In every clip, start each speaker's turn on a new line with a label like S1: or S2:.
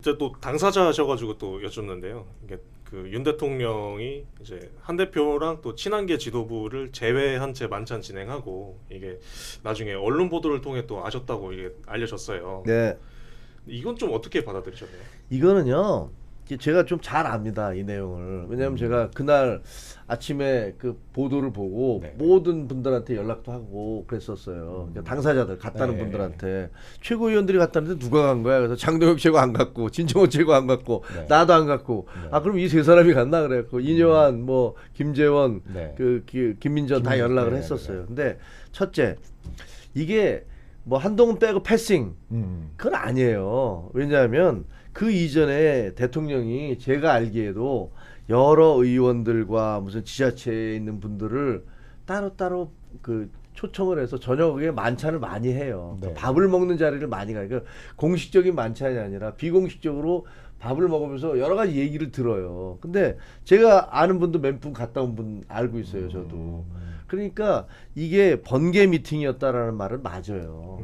S1: 이제 또 당사자셔가지고 또 여쭙는데요. 이게 그 윤 대통령이 이제 한 대표랑 또 친한계 지도부를 제외한 채 만찬 진행하고 이게 나중에 언론 보도를 통해 또 아셨다고 이게 알려졌어요.
S2: 네,
S1: 이건 좀 어떻게 받아들이셨나요?
S2: 이거는요. 제가 좀 잘 압니다, 이 내용을. 왜냐하면 제가 그날 아침에 그 보도를 보고
S3: 네.
S2: 모든 분들한테 연락도 하고 그랬었어요. 그러니까 당사자들 갔다는
S3: 네.
S2: 분들한테 최고위원들이 갔다는데 누가 간 거야? 그래서 장동혁 최고 안 갔고 진정원 최고 안 갔고
S3: 네.
S2: 나도 안 갔고
S3: 네.
S2: 아 그럼 이 세 사람이 갔나 그랬고 이뇨한 뭐 김재원
S3: 네.
S2: 김민전 다
S3: 김민전,
S2: 연락을
S3: 네,
S2: 했었어요. 근데 첫째 이게 뭐 한동훈 빼고 패싱 그건 아니에요. 왜냐하면 그 이전에 대통령이 제가 알기에도 여러 의원들과 무슨 지자체에 있는 분들을 따로따로 그 초청을 해서 저녁에 만찬을 많이 해요.
S3: 네.
S2: 밥을 먹는 자리를 많이 가요. 그러니까 공식적인 만찬이 아니라 비공식적으로 밥을 먹으면서 여러 가지 얘기를 들어요. 근데 제가 아는 분도 몇 분 갔다 온 분 알고 있어요, 저도. 그러니까 이게 번개 미팅이었다라는 말은 맞아요.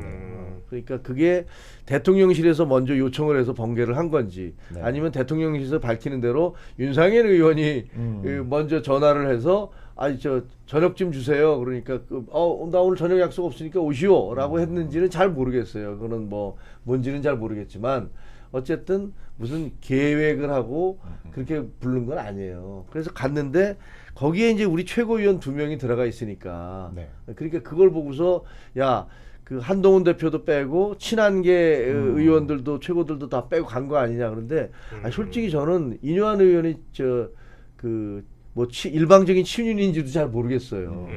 S2: 그러니까 그게 대통령실에서 먼저 요청을 해서 번개를 한 건지
S3: 네.
S2: 아니면 대통령실에서 밝히는 대로 윤상현 의원이 그 먼저 전화를 해서 아니 저 저녁 좀 주세요. 그러니까 나 오늘 저녁 약속 없으니까 오시오라고 했는지는 잘 모르겠어요. 그거는 뭐 뭔지는 잘 모르겠지만 어쨌든 무슨 계획을 하고 그렇게 부른 건 아니에요. 그래서 갔는데 거기에 이제 우리 최고위원 2명이 들어가 있으니까
S3: 네.
S2: 그러니까 그걸 보고서 야 그 한동훈 대표도 빼고 친한계 의원들도 최고들도 다 빼고 간 거 아니냐 그런데 아니, 솔직히 저는 이뇨한 의원이 뭐 일방적인 친윤인지도 잘 모르겠어요.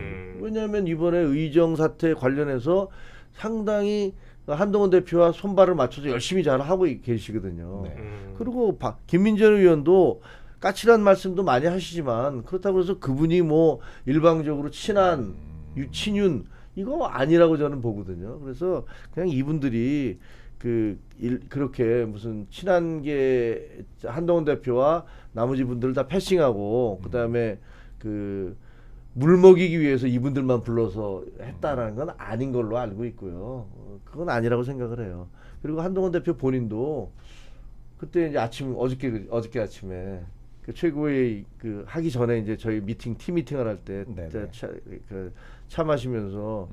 S2: 왜냐하면 이번에 의정 사태 관련해서 상당히 한동훈 대표와 손발을 맞춰서 열심히 잘 하고 계시거든요.
S3: 네.
S2: 그리고 김민전 의원도 까칠한 말씀도 많이 하시지만 그렇다고 해서 그분이 뭐 일방적으로 친한 유친윤 이거 아니라고 저는 보거든요. 그래서 그냥 이분들이 그렇게 무슨 친한계 한동훈 대표와 나머지 분들을 다 패싱하고 그다음에 물 먹이기 위해서 이분들만 불러서 했다라는 건 아닌 걸로 알고 있고요. 그건 아니라고 생각을 해요. 그리고 한동훈 대표 본인도 그때 이제 어저께 아침에 그 최고의 하기 전에 이제 저희 팀 미팅을 할 때 차 마시면서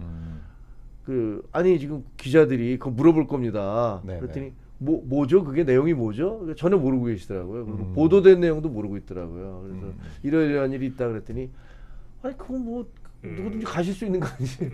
S2: 아니 지금 기자들이 그거 물어볼 겁니다.
S3: 네네.
S2: 그랬더니 뭐죠? 그게 내용이 뭐죠? 전혀 모르고 계시더라고요. 그리고 보도된 내용도 모르고 있더라고요. 그래서 이러이러한 일이 있다 그랬더니 아니 그건 뭐 누구든지 가실 수 있는 거 아니지?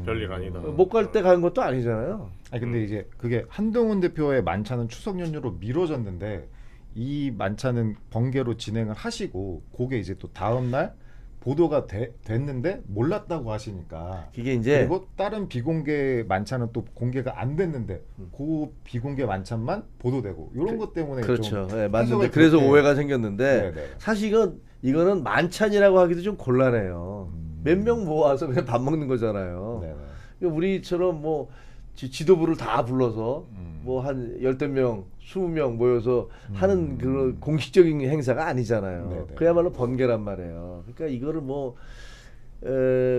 S1: 별일 아니다.
S2: 못 갈 때 가는 것도 아니잖아요.
S3: 아니 근데 이제 그게 한동훈 대표의 만찬은 추석 연휴로 미뤄졌는데 이 만찬은 번개로 진행을 하시고 그게 이제 또 다음 날 보도가 됐는데 몰랐다고 하시니까
S2: 이게 이제
S3: 그리고 다른 비공개 만찬은 또 공개가 안 됐는데 그 비공개 만찬만 보도되고 이런 것 때문에
S2: 그렇죠.
S3: 좀
S2: 네, 맞는데
S3: 해석을
S2: 그래서
S3: 그렇게-
S2: 오해가 생겼는데
S3: 네네.
S2: 사실 이거는 만찬이라고 하기도 좀 곤란해요. 몇 명 모아서 그냥 밥 먹는 거잖아요.
S3: 네네.
S2: 그러니까 우리처럼 뭐 지도부를 다 불러서 뭐 한 10명, 20명 모여서 하는 그런 공식적인 행사가 아니잖아요.
S3: 네네.
S2: 그야말로 번개란 말이에요. 그러니까 이거를 뭐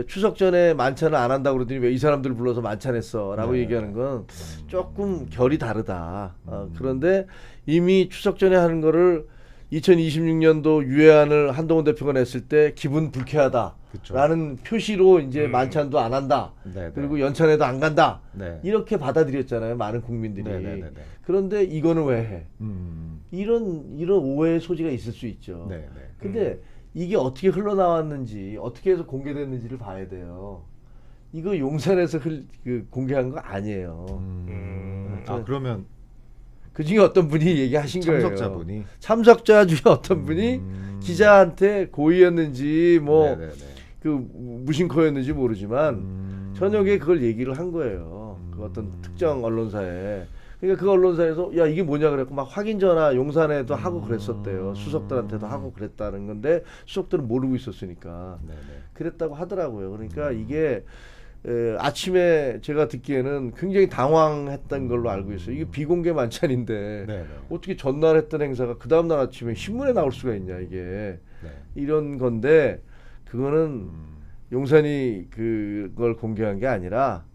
S2: 추석 전에 만찬을 안 한다고 그러더니 왜 이 사람들 불러서 만찬했어라고
S3: 네.
S2: 얘기하는 건 조금 결이 다르다. 그런데 이미 추석 전에 하는 거를 2026년도 유예안을 한동훈 대표가 냈을 때 기분 불쾌하다라는 표시로 이제 만찬도 안 한다.
S3: 네네.
S2: 그리고 연찬회도 안 간다.
S3: 네.
S2: 이렇게 받아들였잖아요. 많은 국민들이.
S3: 네네네네.
S2: 그런데 이거는 왜 해?
S3: 음.
S2: 이런 오해의 소지가 있을 수 있죠.
S3: 네네.
S2: 근데 이게 어떻게 흘러나왔는지 어떻게 해서 공개됐는지를 봐야 돼요. 이거 용산에서 공개한 거 아니에요.
S3: 아 그러면
S2: 그 중에 어떤 분이 얘기하신 거예요.
S3: 참석자분이
S2: 참석자 중에 어떤 분이 기자한테 고의였는지 뭐
S3: 네네네.
S2: 무심코였는지 모르지만 저녁에 그걸 얘기를 한 거예요. 그 어떤 특정 언론사에. 그러니까 그 언론사에서 야 이게 뭐냐 그랬고 막 확인 전화 용산에도 하고 그랬었대요. 수석들한테도 하고 그랬다는 건데 수석들은 모르고 있었으니까
S3: 네네.
S2: 그랬다고 하더라고요. 그러니까 이게 아침에 제가 듣기에는 굉장히 당황했던 걸로 알고 있어요. 이게 비공개 만찬인데
S3: 네네.
S2: 어떻게 전날 했던 행사가 그 다음날 아침에 신문에 나올 수가 있냐 이게
S3: 네.
S2: 이런 건데 그거는 용산이 그걸 공개한 게 아니라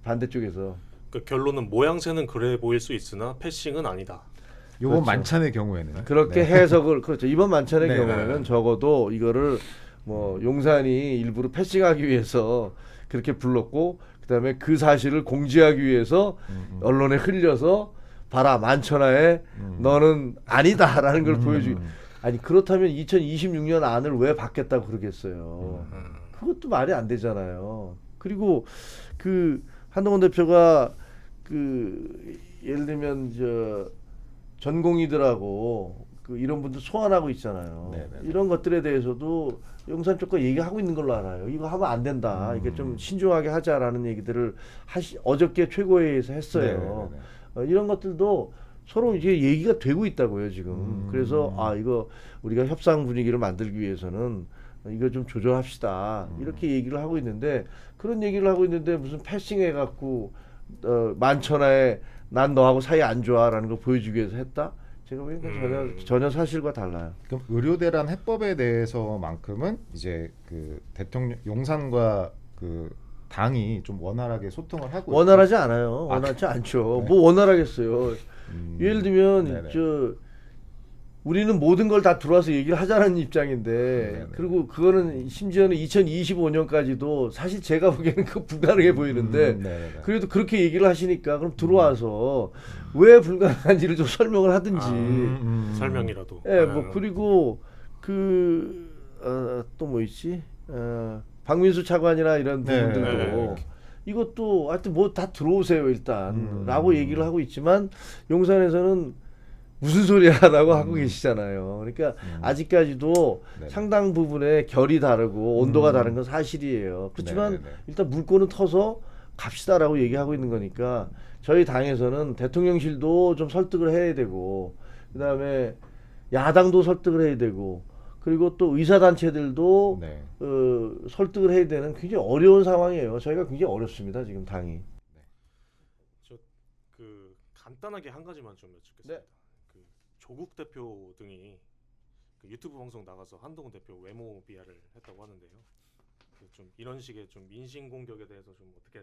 S2: 반대쪽에서
S1: 그 결론은 모양새는 그래 보일 수 있으나 패싱은 아니다.
S3: 요번
S2: 그렇죠.
S3: 만찬의 경우에는
S2: 그렇게
S3: 네.
S2: 해석을 그렇죠. 이번 만찬의
S3: 네.
S2: 경우에는 적어도 이거를 뭐 용산이 일부러 패싱하기 위해서 그렇게 불렀고 그다음에 그 사실을 공지하기 위해서 언론에 흘려서 봐라 만천하에 너는 아니다라는 걸 보여주기. 아니 그렇다면 2026년 안을 왜 받겠다고 그러겠어요. 그것도 말이 안 되잖아요. 그리고 그 한동훈 대표가 그 예를 들면 저 전공의들하고 그 이런 분들 소환하고 있잖아요.
S3: 네네네.
S2: 이런 것들에 대해서도 용산 쪽과 얘기하고 있는 걸로 알아요. 이거 하면 안 된다. 이게 좀 신중하게 하자라는 얘기들을 어저께 최고회의에서 했어요.
S3: 네네네.
S2: 이런 것들도 서로 이제 얘기가 되고 있다고요 지금. 그래서 아 이거 우리가 협상 분위기를 만들기 위해서는 이거 좀 조절합시다. 이렇게 얘기를 하고 있는데 그런 얘기를 하고 있는데 무슨 패싱해 갖고 만천하에 난 너하고 사이 안 좋아라는 걸 보여주기 위해서 했다. 제가 보기엔 전혀 사실과 달라요.
S3: 그럼 의료대란 해법에 대해서만큼은 이제 그 대통령 용산과 그 당이 좀 원활하게 소통을 하고
S2: 원활하지 않아요. 원활치 않죠.
S3: 네.
S2: 뭐 원활하겠어요. 예를 들면
S3: 네네.
S2: 저 우리는 모든 걸 다 들어와서 얘기를 하자는 입장인데
S3: 네네.
S2: 그리고 그거는 심지어는 2025년까지도 사실 제가 보기에는 그거 불가능해 보이는데
S3: 네네네.
S2: 그래도 그렇게 얘기를 하시니까 그럼 들어와서 왜 불가능한지를 좀 설명을 하든지
S1: 설명이라도.
S2: 예, 뭐 그리고 그 또 뭐 있지? 박민수 차관이나 이런
S3: 네,
S2: 부분들도
S1: 네.
S2: 이것도 하여튼 뭐 다 들어오세요 일단라고 얘기를 하고 있지만 용산에서는 무슨 소리야라고 하고 계시잖아요. 그러니까 아직까지도
S3: 네.
S2: 상당 부분의 결이 다르고 온도가 다른 건 사실이에요. 그렇지만
S3: 네네네.
S2: 일단 물꼬는 터서 갑시다라고 얘기하고 있는 거니까 저희 당에서는 대통령실도 좀 설득을 해야 되고 그다음에 야당도 설득을 해야 되고 그리고 또 의사단체들도
S3: 네.
S2: 설득을 해야 되는 굉장히 어려운 상황이에요. 저희가 굉장히 어렵습니다. 지금 당이.
S1: 그 간단하게 한 가지만 좀 여쭙겠습니다.
S2: 네.
S1: 그 조국 대표 등이 그 유튜브 방송 나가서 한동훈 대표 외모 비하를 했다고 하는데요. 그 좀 이런 식의 좀 민심 공격에 대해서 좀 어떻게